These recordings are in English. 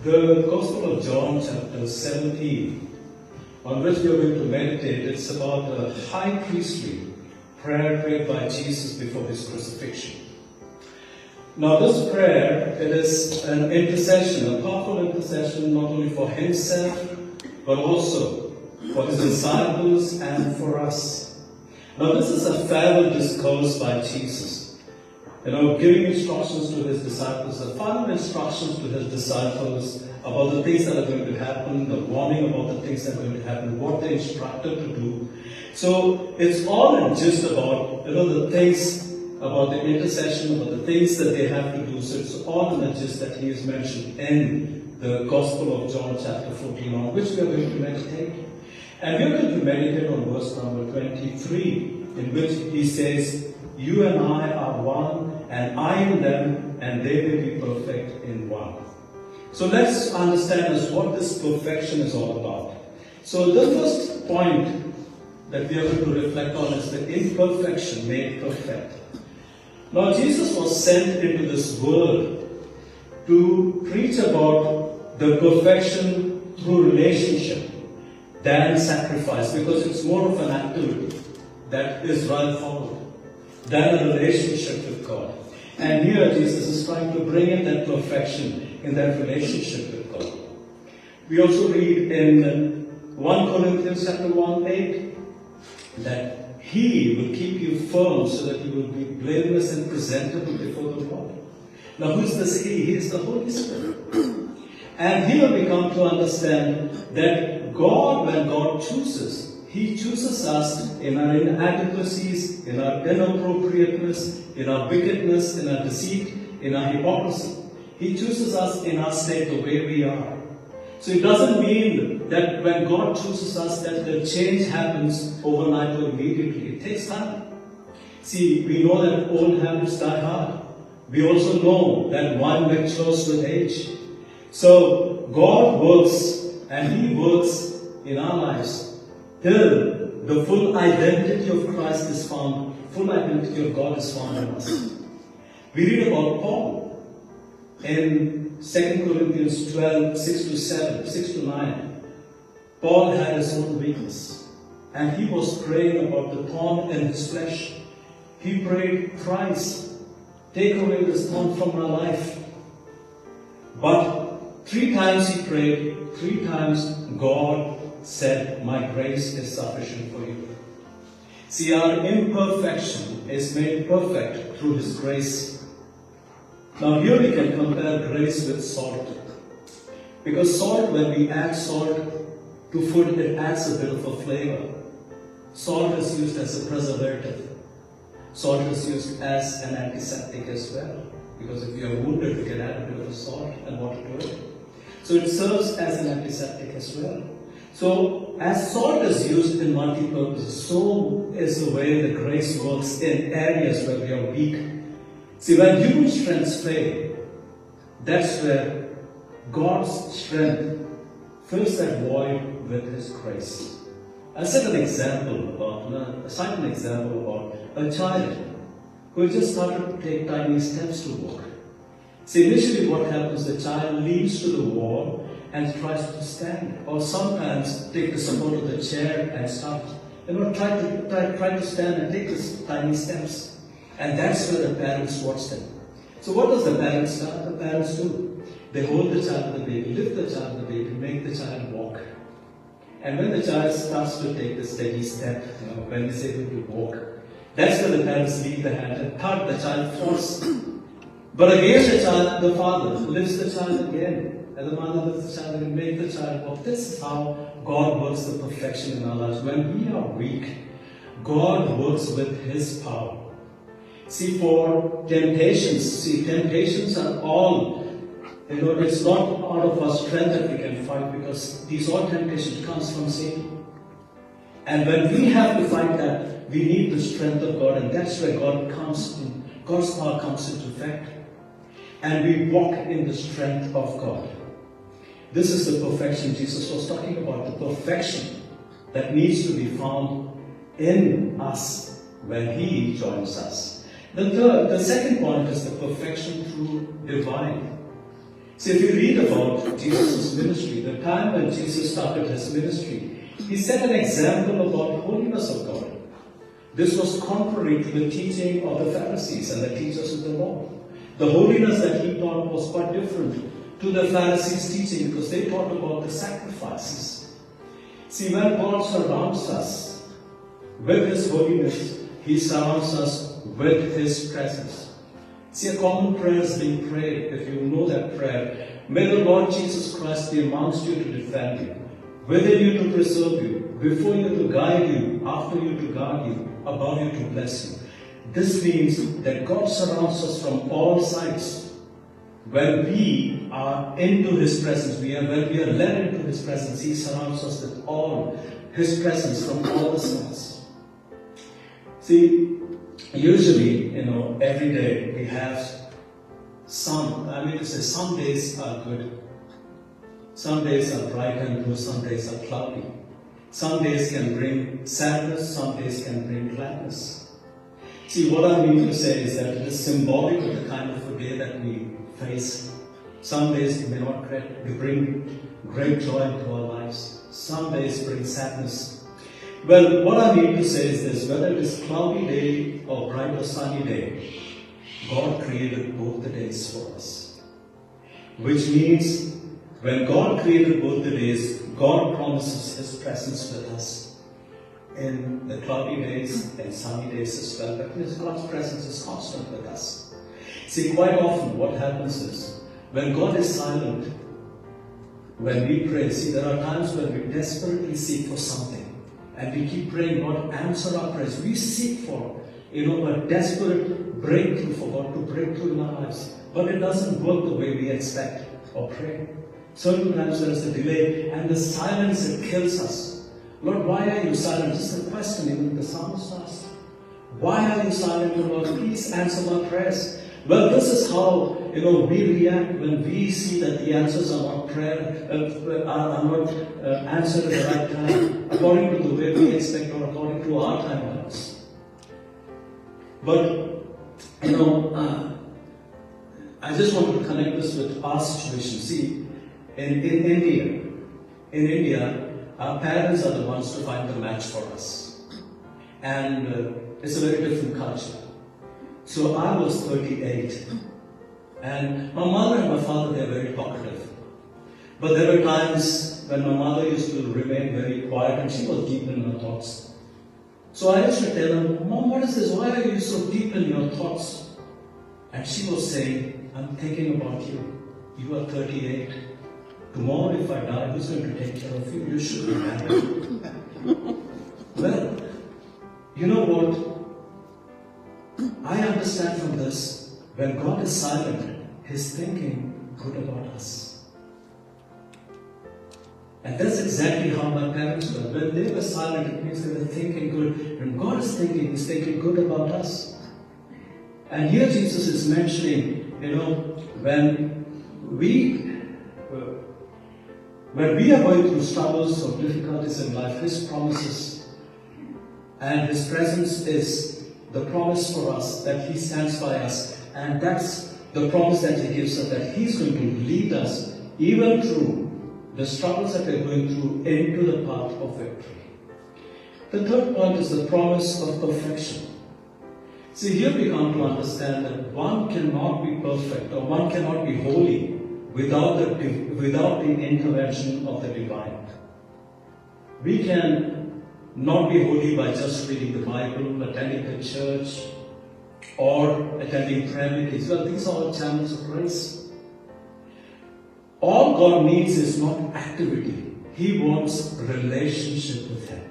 The Gospel of John, chapter 17, on which we are going to meditate, it's about a high priestly prayer prayed by Jesus before his crucifixion. Now this prayer, it is an intercession, a powerful intercession, not only for himself, but also for his disciples and for us. Now this is a farewell discourse by Jesus. Giving instructions to his disciples, the final instructions to his disciples about the things that are going to happen, the warning about the things that are going to happen, what they're instructed to do. So it's all just about, the things about the intercession, about the things that they have to do. So it's all in the gist that he is mentioned in the Gospel of John chapter 14, on which we are going to meditate. And we are going to meditate on verse number 23, in which he says, "You and I are one, and I in them, and they may be perfect in one." So let's understand what this perfection is all about. So the first point that we are going to reflect on is the imperfection made perfect. Now Jesus was sent into this world to preach about the perfection through relationship than sacrifice, because it's more of an activity that Israel followed than a relationship with God. And here Jesus is trying to bring in that perfection in that relationship with God. We also read in 1 Corinthians chapter 1:8 that he will keep you firm so that you will be blameless and presentable before the Lord. Now who is this he? He is the Holy Spirit. And here we come to understand that God, when God chooses, he chooses us in our inadequacies, in our inappropriateness, in our wickedness, in our deceit, in our hypocrisy. He chooses us in our state the way we are. So it doesn't mean that when God chooses us that the change happens overnight or immediately. It takes time. See, we know that old habits die hard. We also know that wine matures with age. So God works, and he works in our lives till the full identity of Christ is found, full identity of God is found in us. We read about Paul in 2 Corinthians 12, 6 to 9. Paul had his own weakness, and he was praying about the thorn in his flesh. He prayed thrice, "Take away this thorn from my life." But 3 times he prayed, 3 times God said, "My grace is sufficient for you." See, our imperfection is made perfect through his grace. Now here we can compare grace with salt. Because salt, when we add salt to food, it adds a bit of a flavor. Salt is used as a preservative. Salt is used as an antiseptic as well. Because if you are wounded, you can add a bit of salt and water to it. So it serves as an antiseptic as well. So, as salt is used in multi-purposes, so is the way the grace works in areas where we are weak. See, when human strengths fail, that's where God's strength fills that void with his grace. I'll cite an example about a child who just started to take tiny steps to walk. See, initially what happens, the child leans to the wall and tries to stand, or sometimes take the support of the chair and start, try to stand and take these tiny steps. And that's where the parents watch them. So what does the parents do? They hold the child, the baby, lift the child, the baby, make the child walk. And when the child starts to take the steady step, when he's able to walk, that's where the parents leave the hand and thud, the child falls. But again the father lifts the child again. And the mother lifts the child and make the child walk. This is how God works the perfection in our lives. When we are weak, God works with his power. See, for temptations are all, it's not out of our strength that we can fight, because these all temptations comes from Satan. And when we have to fight that, we need the strength of God, and that's where God's power comes into effect. And we walk in the strength of God. This is the perfection Jesus was talking about, the perfection that needs to be found in us when he joins us. The second point is the perfection through divine. See, if you read about Jesus' ministry, the time when Jesus started his ministry, he set an example about holiness of God. This was contrary to the teaching of the Pharisees and the teachers of the law. The holiness that he taught was quite different to the Pharisees' teaching because they taught about the sacrifices. See, when God surrounds us with his holiness, he surrounds us with his presence. See, a common prayer is being prayed. If you know that prayer, may the Lord Jesus Christ be amongst you to defend you, within you to preserve you, before you to guide you, after you to guard you, above you to bless you. This means that God surrounds us from all sides. When we are into his presence, when we are led into his presence, he surrounds us with all his presence from all the sides. See, usually, every day we have some days are good. Some days are bright and blue, some days are cloudy. Some days can bring sadness, some days can bring gladness. See, what I mean to say is that it is symbolic of the kind of a day that we face. Some days may not bring great joy into our lives. Some days bring sadness. Well, what I mean to say is this: whether it is cloudy day or bright or sunny day, God created both the days for us. Which means, when God created both the days, God promises his presence with us in the cloudy days and sunny days as well. But God's presence is constant with us. See, quite often what happens is, when God is silent, when we pray, see, there are times when we desperately seek for something. And we keep praying, God, answer our prayers. We seek for, a desperate breakthrough, for God to break through in our lives. But it doesn't work the way we expect or pray. Certain times there is a delay, and the silence, it kills us. Lord, why are you silent? Just a question even the psalmist asked. Why are you silent, Lord? Please answer my prayers. Well, this is how we react when we see that the answers are not answered at the right time, according to the way we expect or according to our timelines. But I just want to connect this with our situation. See, in India, our parents are the ones to find the match for us, and it's a very different culture. So I was 38, and my mother and my father, they were very talkative. But there were times when my mother used to remain very quiet, and she was deep in her thoughts. So I used to tell her, Mom, what is this? Why are you so deep in your thoughts? And she was saying, I'm thinking about you. You are 38. Tomorrow if I die, who's going to take care of you? You should be married. Well, you know what? I understand from this, when God is silent, he's thinking good about us. And that's exactly how my parents were. When they were silent, it means they were thinking good. When God is thinking, he's thinking good about us. And here Jesus is mentioning, when we are going through struggles or difficulties in life, his promises and his presence is the promise for us, that he stands by us. And that's the promise that he gives us, that he's going to lead us even through the struggles that we're going through into the path of victory. The third point is the promise of perfection. See, here we come to understand that one cannot be perfect or one cannot be holy without the intervention of the divine. We can not be holy by just reading the Bible, attending the church, or attending prayer meetings. Well, these are all channels of grace. All God needs is not activity. He wants relationship with him,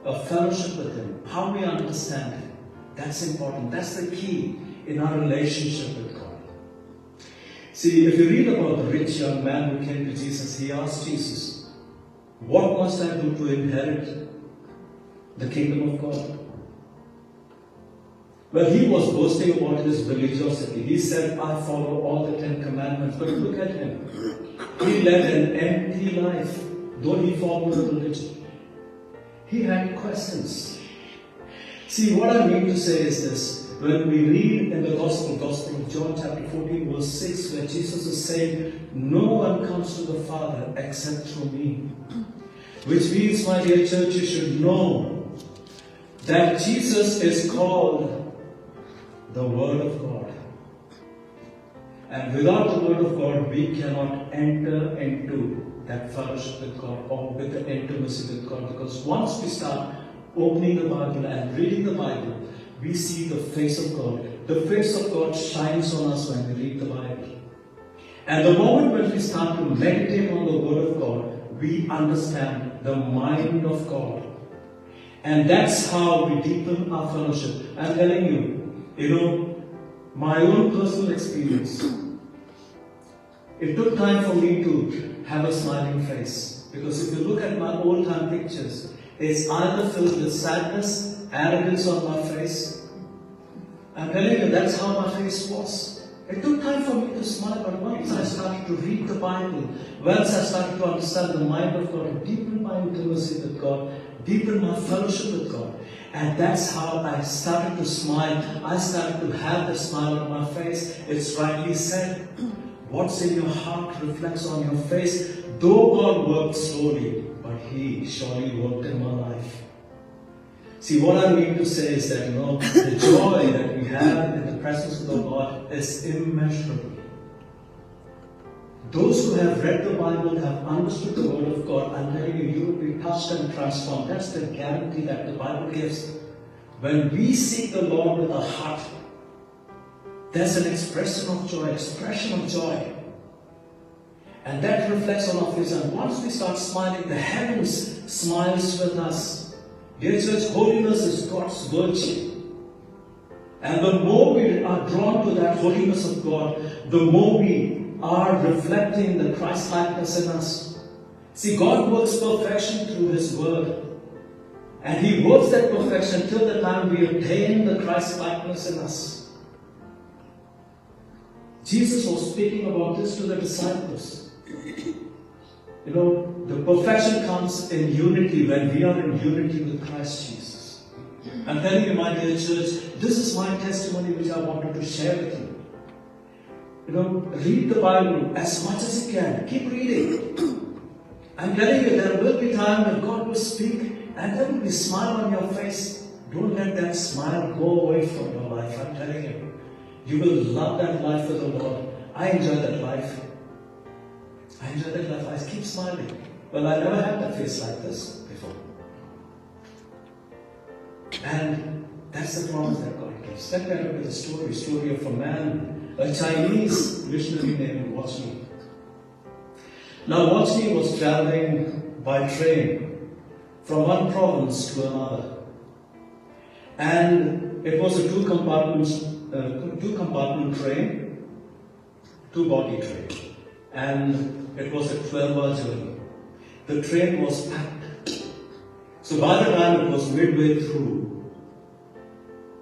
a fellowship with him, how we understand him. That's important. That's the key in our relationship with God. See, if you read about the rich young man who came to Jesus, he asked Jesus, what must I do to inherit the kingdom of God? Well, he was boasting about his religiosity. He said, I follow all the 10 commandments. But look at him. He led an empty life, though he followed the religion. He had questions. See, what I mean to say is this. when we read in the Gospel of John chapter 14 verse 6, where Jesus is saying, no one comes to the Father except through me. Which means, my dear church, you should know that Jesus is called the Word of God. And without the Word of God, we cannot enter into that fellowship with God or with the intimacy with God. Because once we start opening the Bible and reading the Bible, we see the face of God. The face of God shines on us when we read the Bible. And the moment when we start to meditate on the Word of God, we understand the mind of God. And that's how we deepen our fellowship. I'm telling you, my own personal experience, it took time for me to have a smiling face. Because if you look at my old-time pictures, it's either filled with sadness, arrogance on my face. I'm telling you, that's how my face was. It took time for me to smile, but once I started to read the Bible, once I started to understand the mind of God, deepen my intimacy with God, deepen my fellowship with God. And that's how I started to smile. I started to have the smile on my face. It's rightly said, what's in your heart reflects on your face. Though God worked slowly, but He surely worked in my life. See, what I mean to say is that, the joy that we have in the presence of the Lord is immeasurable. Those who have read the Bible, have understood the Word of God, I'm telling you, you will be touched and transformed. That's the guarantee that the Bible gives. When we seek the Lord with a heart, there's an expression of joy. And that reflects on our face. And once we start smiling, the heavens smiles with us. Dear church, holiness is God's virtue. And the more we are drawn to that holiness of God, the more we are reflecting the Christ-likeness in us. See, God works perfection through His Word. And He works that perfection till the time we attain the Christ-likeness in us. Jesus was speaking about this to the disciples. The perfection comes in unity when we are in unity with Christ Jesus. I'm telling you, my dear church, this is my testimony which I wanted to share with you. Read the Bible as much as you can. Keep reading. I'm telling you, there will be time when God will speak and there will be a smile on your face. Don't let that smile go away from your life. I'm telling you. You will love that life with the Lord. I enjoy that life. I keep smiling. Well, I never had a face like this before. And that's the promise that God gives. Let me look at the story of a man, a Chinese missionary named Watchney. Now, Watchney was traveling by train from one province to another. And it was a two-compartment train, two-body train. And it was a 12-hour journey. The train was packed. So by the time it was midway through,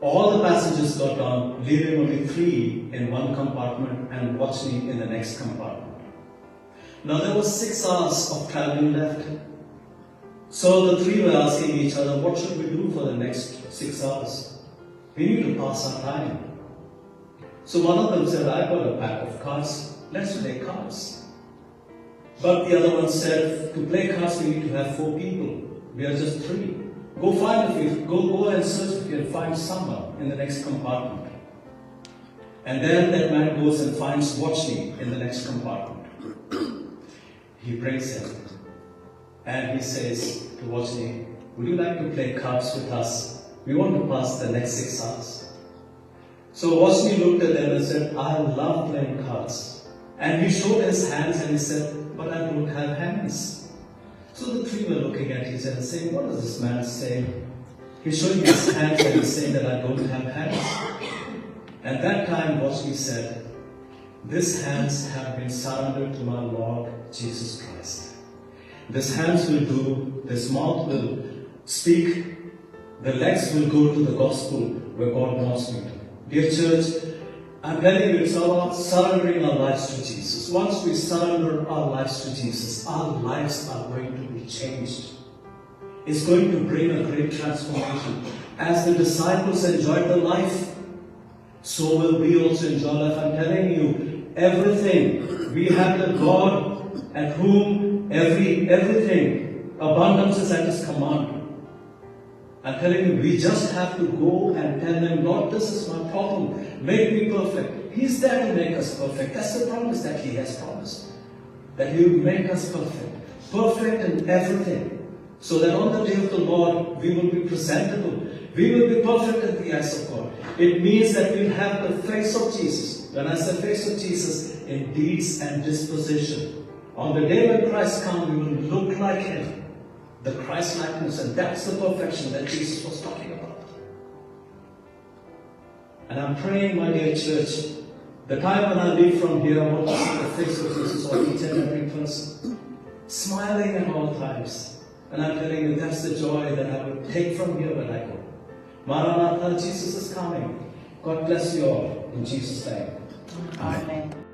all the passengers got on, leaving only 3 in one compartment and Watchney in the next compartment. Now there was 6 hours of traveling left. So the 3 were asking each other, what should we do for the next 6 hours? We need to pass our time. So one of them said, I've got a pack of cards. Let's play cards. But the other one said, to play cards we need to have 4 people. We are just 3. Go and search if you can find someone in the next compartment. And then that man goes and finds Watchney in the next compartment. He brings him. And he says to Watchney, would you like to play cards with us? We want to pass the next 6 hours. So Watchney looked at them and said, I love playing cards. And he showed his hands and he said, but I don't have hands. So the 3 were looking at each other and saying, what is this man saying? He's showing his hands and he's saying that I don't have hands. At that time, Watchney said, these hands have been surrendered to my Lord Jesus Christ. These hands will do, this mouth will speak, the legs will go to the gospel where God wants me to. Dear church, I'm telling you, it's about surrendering our lives to Jesus. Once we surrender our lives to Jesus, our lives are going to be changed. It's going to bring a great transformation. As the disciples enjoyed the life, So will we also enjoy life. I'm telling you, everything. We have the God at whom everything, abundance is at His command. I'm telling you, we just have to go and tell Him, Lord, this is my problem. Make me perfect. He's there to make us perfect. That's the promise that He has promised. That He will make us perfect. Perfect in everything. So that on the day of the Lord, we will be presentable. We will be perfect in the eyes of God. It means that we'll have the face of Jesus. When I say face of Jesus, in deeds and disposition. On the day when Christ comes, we will look like Him. The Christ likeness, and that's the perfection that Jesus was talking about. And I'm praying, my dear church, the time when I leave from here, I want to see the face of Jesus on each and every person, smiling at all times. And I'm telling you, that's the joy that I will take from here when I go. Maranatha, Jesus is coming. God bless you all in Jesus' name. Amen.